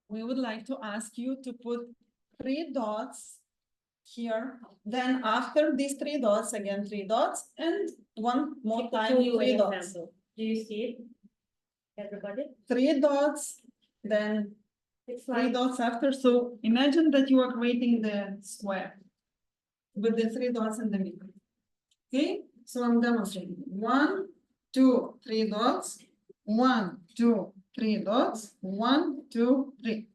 we would like to ask you to put 3 dots here. Then after these 3 dots, again 3 dots, and one more time 3 dots. Do you see it, everybody? 3 dots, then 3 dots after. So imagine that you are creating the square with the 3 dots in the middle. Okay, so I'm demonstrating 1, 2, 3 dots, 1, 2, 3 dots, 1, 2, 3.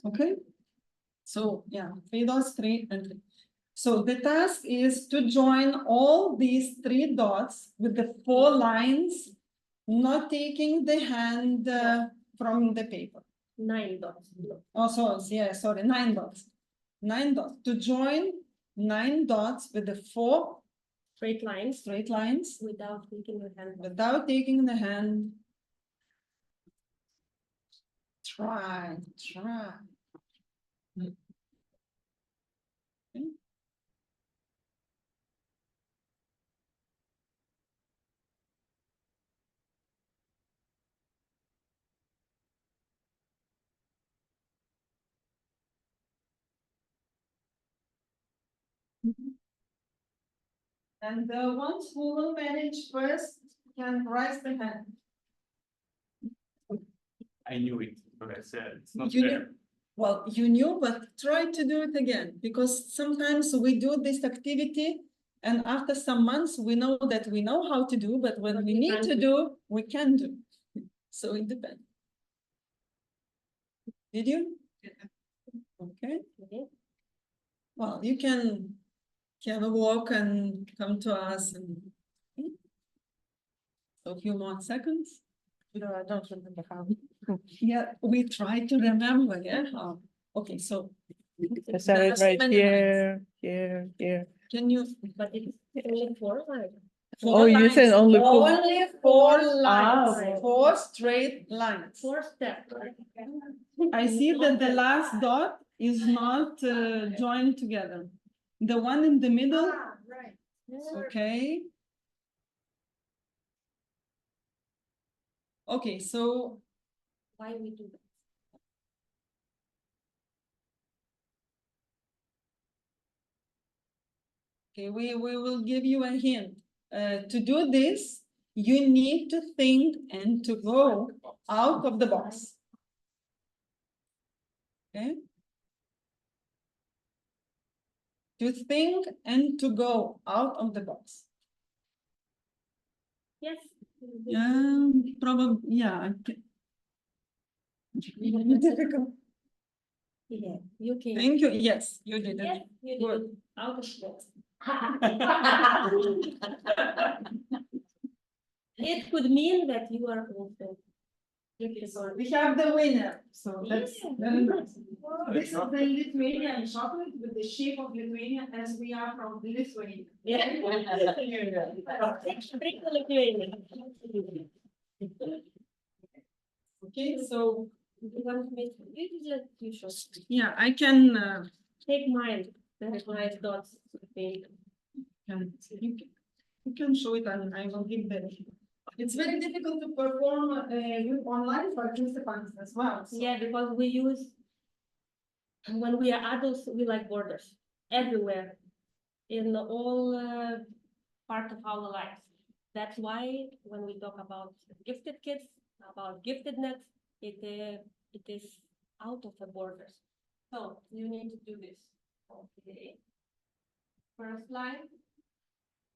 Okay, so yeah, 3 dots, 3 and 3. So the task is to join all these 3 dots with the 4 lines, not taking the hand from the paper. 9 dots. Oh, so yeah, sorry, 9 dots. 9 dots. To join 9 dots with the 4 straight lines Without taking your hand. without taking the hand. Try. Okay. And the ones who will manage first can raise the hand. I knew it, but I said it's not You fair. knew, well, you knew, but try to do it again, because sometimes we do this activity and after some months we know that we know how to do, but when we need to do, we can do. So it depends. Did you? Okay. Well, you can have a walk and come to us and so a few more seconds. No, I don't remember how. Yeah, we try to remember, yeah. Okay, so I said it right here. can you? But it's only 4 lines. Oh, you said only 4. Only 4 lines, Ah. 4 straight lines. 4 steps. I see that the last dot is not joined together. The one in the middle, Right. okay. Okay, so Why we do that? okay, we will give you a hint. To do this, you need to think and to go out of the box. Okay? To think and to go out of the box. Yes. Probably, yeah. Difficult. Yeah, you can. Thank you. Yes, you did Yes, it. you Good. do. Out of box. It could mean that you are also. We have the winner. So that's Yeah. very nice. This is the Lithuanian chocolate with the shape of Lithuania, as we are from Lithuania. Yeah. Okay, so You want me to, you should yeah, I can. take mine. There's my dots. You can show it, and I will give the. It's very difficult to perform with online participants as well. So. Yeah, because we use, when we are adults, we like borders everywhere, in all part of our lives. That's why when we talk about gifted kids, about giftedness, it is out of the borders. So you need to do this. Okay. First line.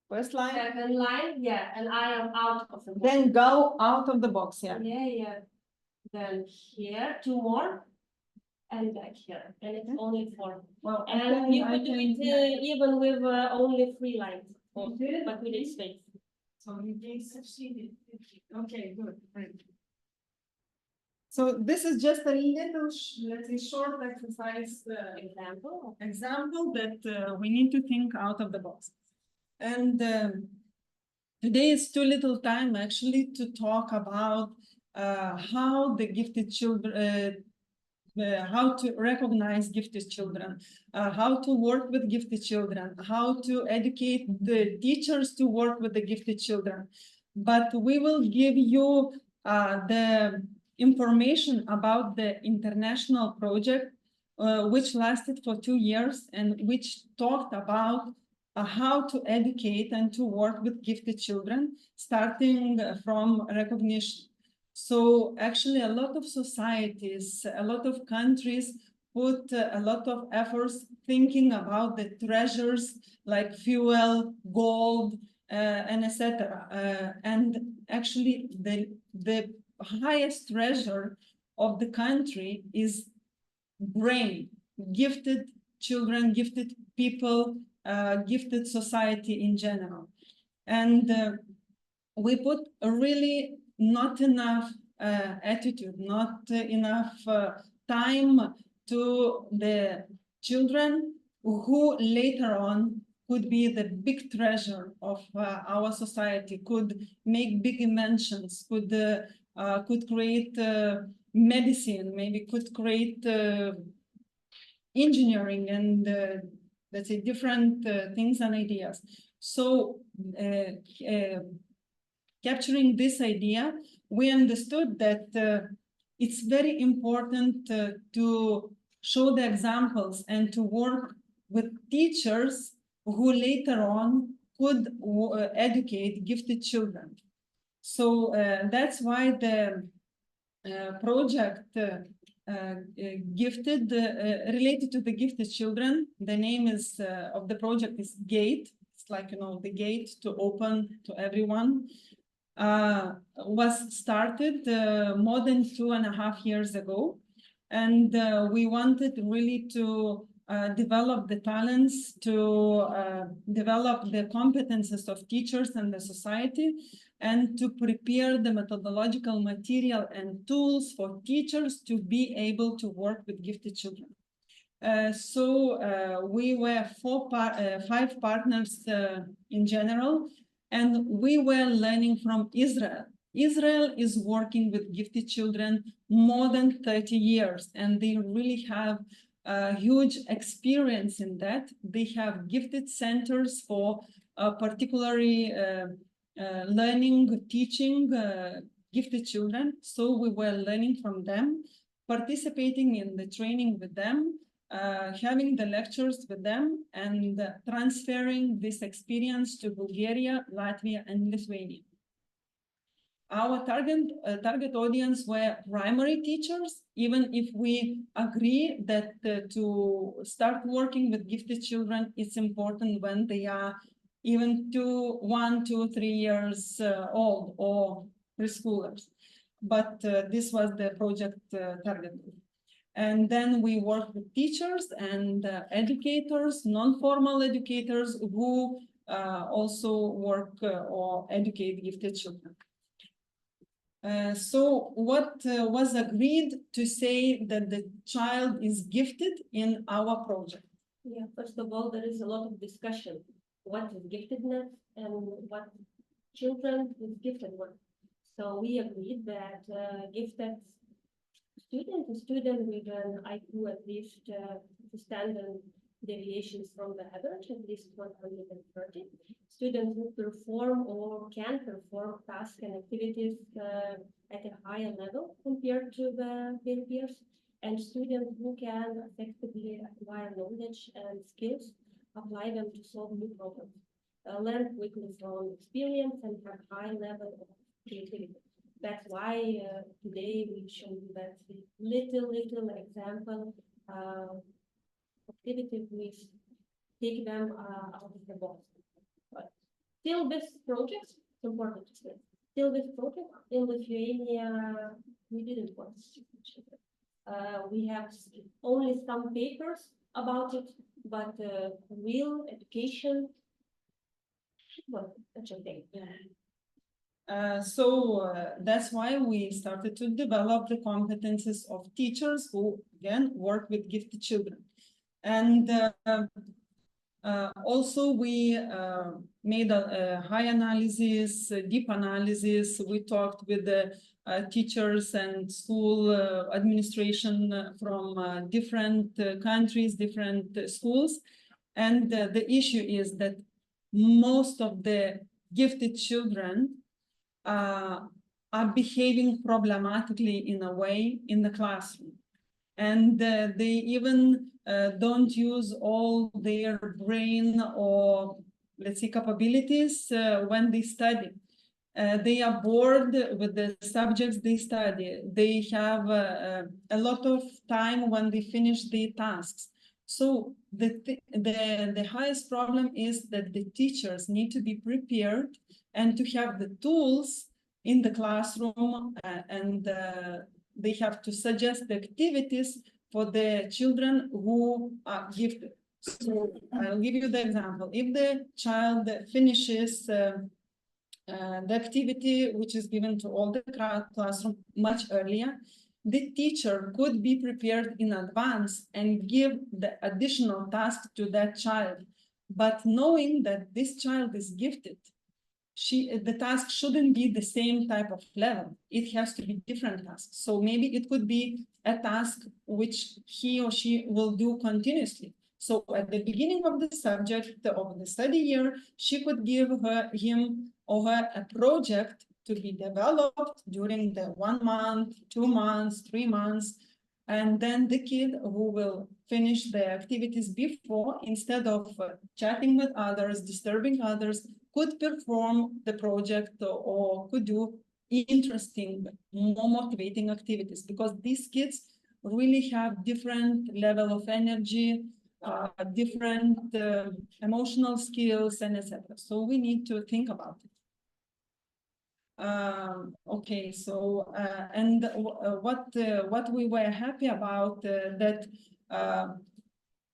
First line. Second line, yeah, and I am out of the box. Then go out of the box, yeah. Yeah. Then here, 2 more, and back here, and it's only 4. Well, And you could do it even with only 3 lines, Okay. but with its space. So you did succeeded. Okay, good. Great. So this is just a little, let's say, short exercise example that we need to think out of the box. And today is too little time actually to talk about how the gifted children, how to recognize gifted children, how to work with gifted children, how to educate the teachers to work with the gifted children. But we will give you the information about the international project, which lasted for 2 years and which talked about how to educate and to work with gifted children, starting from recognition. So actually a lot of societies, a lot of countries put a lot of efforts thinking about the treasures like fuel, gold, and etc. And actually the highest treasure of the country is brain, gifted children, gifted people, gifted society in general. And we put really not enough attitude, not enough time to the children who later on could be the big treasure of our society, could make big inventions, could create medicine, maybe could create engineering and let's say different things and ideas. So capturing this idea, we understood that it's very important to show the examples and to work with teachers who later on could educate gifted children. So that's why the project gifted related to the gifted children. The name is of the project is Gate. It's like, you know, the gate to open to everyone. Was started more than 2.5 years ago, and we wanted really to develop the talents, to develop the competences of teachers and the society, and to prepare the methodological material and tools for teachers to be able to work with gifted children. So we were 5 partners in general, and we were learning from Israel. Israel is working with gifted children more than 30 years, and they really have huge experience in that. They have gifted centers for particularly learning, teaching gifted children. So we were learning from them, participating in the training with them, having the lectures with them, and transferring this experience to Bulgaria, Latvia, and Lithuania. Our target audience were primary teachers, even if we agree that to start working with gifted children, it's important when they are even 1, 2, 3 years old, or preschoolers. But this was the project target group. And then we work with teachers and educators, non-formal educators who also work or educate gifted children. So what was agreed to say that the child is gifted in our project? Yeah, first of all, there is a lot of discussion. What is giftedness and what children is gifted with? So we agreed that gifted student, a student with an IQ at least standard deviations from the average, at least 130. Students who perform or can perform tasks and activities at a higher level compared to their peers, and students who can effectively acquire knowledge and skills, apply them to solve new problems, learn quickly from experience, and have high level of creativity. That's why today we show you that little example activity, we take them out of the box. But still, this project, it's important to say, still this project in Lithuania, we didn't want to. We have only some papers about it, but real education, well, that's okay. So that's why we started to develop the competences of teachers who, again, work with gifted children. And also we made a high analysis, a deep analysis. We talked with the teachers and school administration from different countries, different schools. And the issue is that most of the gifted children are behaving problematically in a way in the classroom. And they even don't use all their brain or, let's say, capabilities when they study. They are bored with the subjects they study. They have a lot of time when they finish their tasks. So the highest problem is that the teachers need to be prepared and to have the tools in the classroom, and they have to suggest the activities for the children who are gifted. So I'll give you the example. If the child finishes the activity which is given to all the classroom much earlier, the teacher could be prepared in advance and give the additional task to that child. But knowing that this child is gifted, the task shouldn't be the same type of level. It has to be different tasks. So maybe it could be a task which he or she will do continuously. So at the beginning of the subject of the study year, she could give him or her a project to be developed during the 1 month, 2 months, 3 months. And then the kid who will finish the activities before, instead of chatting with others, disturbing others, could perform the project or could do interesting, more motivating activities, because these kids really have different level of energy, different emotional skills, and etc. So we need to think about it. Okay, so and what we were happy about that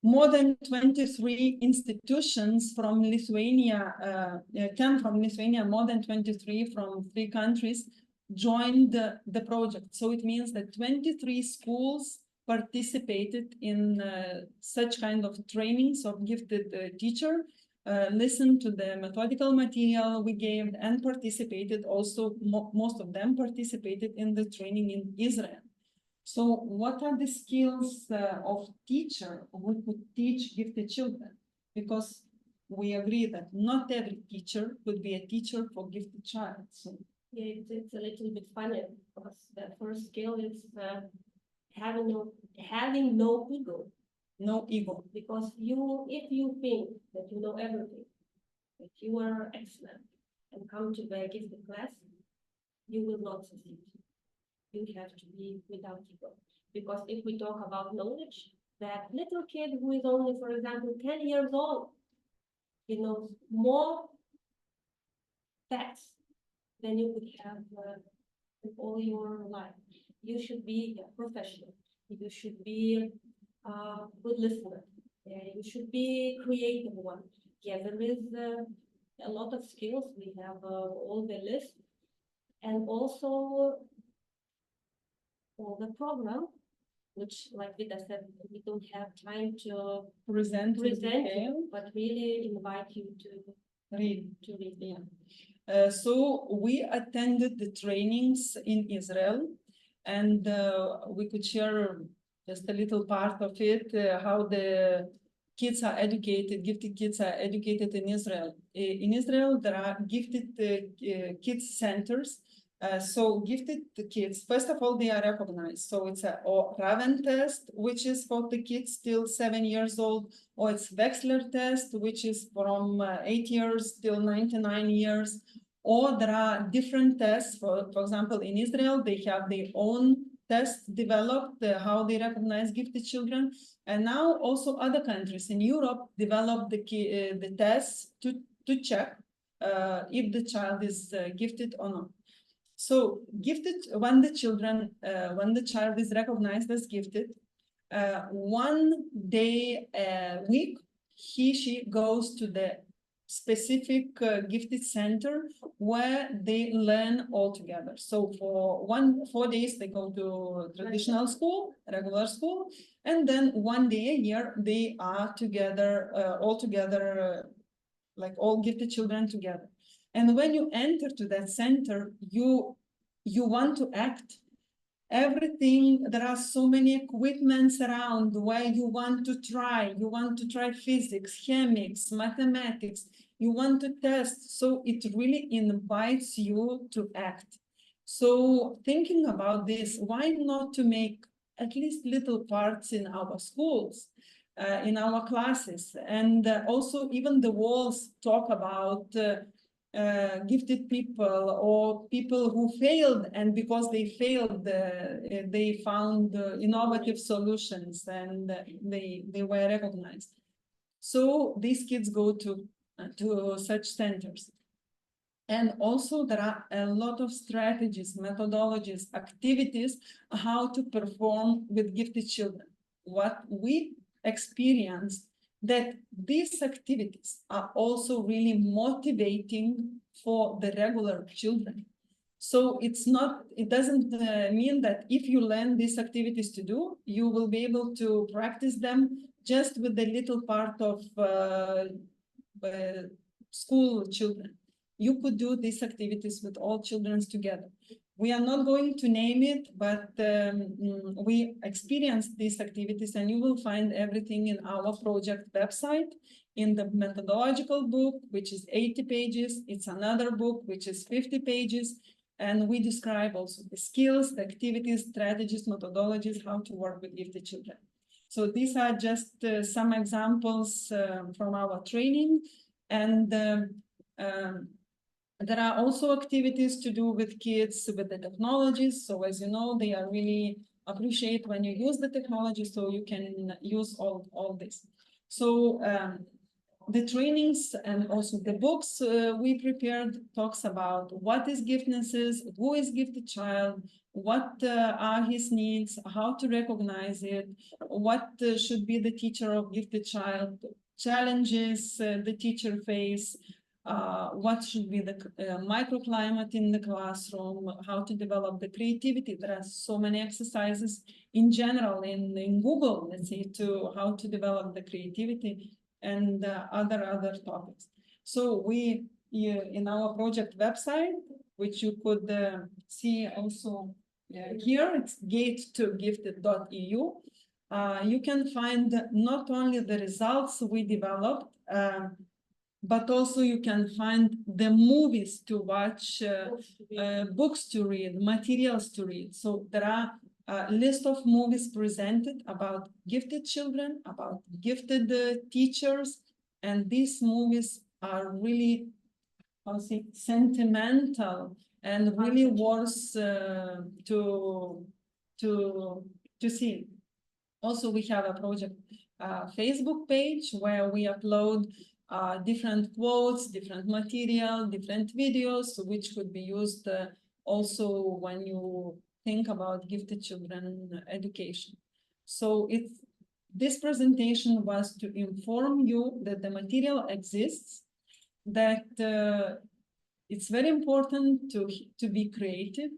more than 23 institutions from Lithuania came from Lithuania. More than 23 from 3 countries joined the project. So it means that 23 schools participated in such kind of trainings of gifted teacher, listened to the methodical material we gave, and participated also, most of them participated in the training in Israel. So what are the skills of teacher who could teach gifted children? Because we agree that not every teacher could be a teacher for gifted child. So yeah, it's a little bit funny, because the first skill is having no ego. no ego. Because if you think that you know everything, that you are excellent, and come to the gifted class, you will not succeed. You have to be without ego. Because if we talk about knowledge, that little kid who is only, for example, 10 years old, he knows more facts than you could have in all your life. You should be a professional. You should be a good listener. You should be creative one. Yeah, there is a lot of skills. We have all the list, and also all the program, which, like Vida said, we don't have time to Present you, but really invite you to read. read. Yeah. So we attended the trainings in Israel, and we could share just a little part of it, how the kids are educated, gifted kids are educated in Israel. In Israel, there are gifted kids centers. So gifted kids, first of all, they are recognized. So it's a Raven test, which is for the kids till 7 years old, or it's Wechsler test, which is from 8 years till 99 years. Or there are different tests. For example, in Israel, they have their own tests developed, how they recognize gifted children. And now also other countries in Europe develop the tests to check if the child is gifted or not. So gifted, when the child is recognized as gifted, 1 day a week, she goes to the specific gifted center where they learn all together. So for 4 days, they go to traditional school, regular school, and then 1 day a year, they are together, all together, like all gifted children together. And when you enter to that center, you want to act. Everything, there are so many equipments around where you want to try. You want to try physics, chemics, mathematics. You want to test. So it really invites you to act. So thinking about this, why not to make at least little parts in our schools, in our classes, and also even the walls talk about gifted people or people who failed, and because they failed, they found innovative solutions, and they were recognized. So these kids go to such centers. And also there are a lot of strategies, methodologies, activities, how to perform with gifted children. What we experienced, that these activities are also really motivating for the regular children. So it doesn't mean that if you learn these activities to do, you will be able to practice them just with the little part of school children. You could do these activities with all children together. We are not going to name it, but we experienced these activities, and you will find everything in our project website, in the methodological book, which is 80 pages. It's another book, which is 50 pages. And we describe also the skills, the activities, strategies, methodologies, how to work with gifted children. So these are just some examples from our training. And there are also activities to do with kids with the technologies. So as you know, they are really appreciate when you use the technology, so you can use all this. So the trainings and also the books we prepared talks about what is giftedness, who is gifted child, what are his needs, how to recognize it, what should be the teacher of gifted child, challenges the teacher face, what should be the microclimate in the classroom, how to develop the creativity. There are so many exercises in general in Google, let's say, to how to develop the creativity and other topics. So we, in our project website, which you could see also here, it's gate2gifted.eu. You can find not only the results we developed, but also you can find the movies to watch, books to read, materials to read. So there are a list of movies presented about gifted children, about gifted teachers, and these movies are really, how to say, sentimental and really worth to see. Also, we have a project Facebook page where we upload different quotes, different material, different videos, which could be used also when you think about gifted children education. So this presentation was to inform you that the material exists, that it's very important to be creative,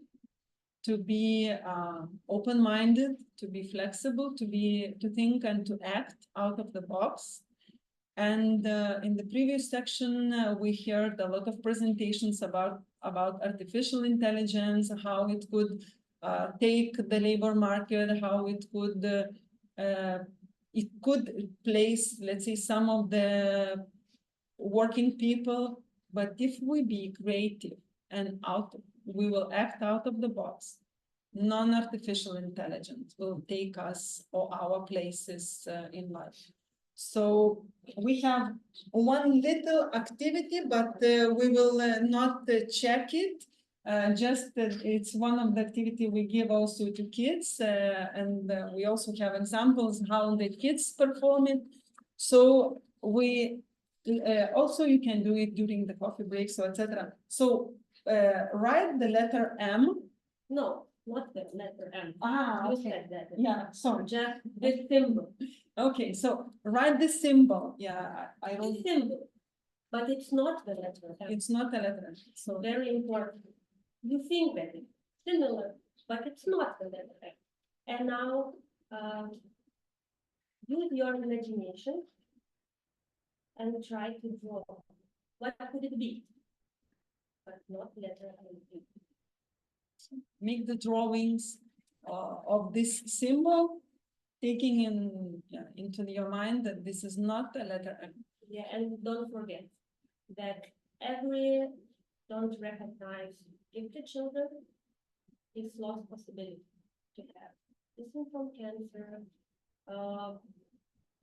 to be open-minded, to be flexible, to think and to act out of the box. And in the previous section, we heard a lot of presentations about artificial intelligence, how it could take the labor market, how it could place, let's say, some of the working people. But if we be creative and we will act out of the box, non-artificial intelligence will take us or our places in life. So we have one little activity, but we will not check it. It's one of the activity we give also to kids, and we also have examples how the kids perform it. So we also you can do it during the coffee break, so etc. So write the letter M. No, not the letter M. You said that. Yeah, sorry. Just the symbol. Okay, so write the symbol. Yeah, I The don't. symbol, but it's not the letter M. It's not a letter. So Very important. You think that it's similar, but it's not the letter M. And now use your imagination and try to draw. What could it be? But not letter M. make the drawings of this symbol, taking into your mind that this is not a letter M. Yeah, and don't forget that don't recognize gifted children it's lost possibility to have. This is from cancer,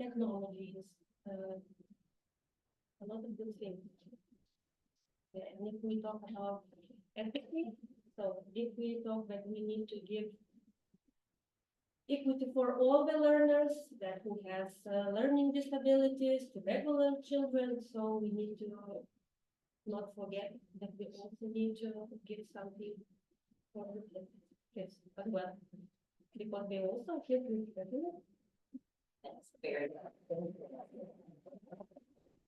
technologies, a lot of good things. Yeah, and if we talk about empathy, so if we talk that we need to give equity for all the learners that who has learning disabilities to regular children, so we need to not forget that we also need to give something for the kids as well, because they also give with regular. That's very good.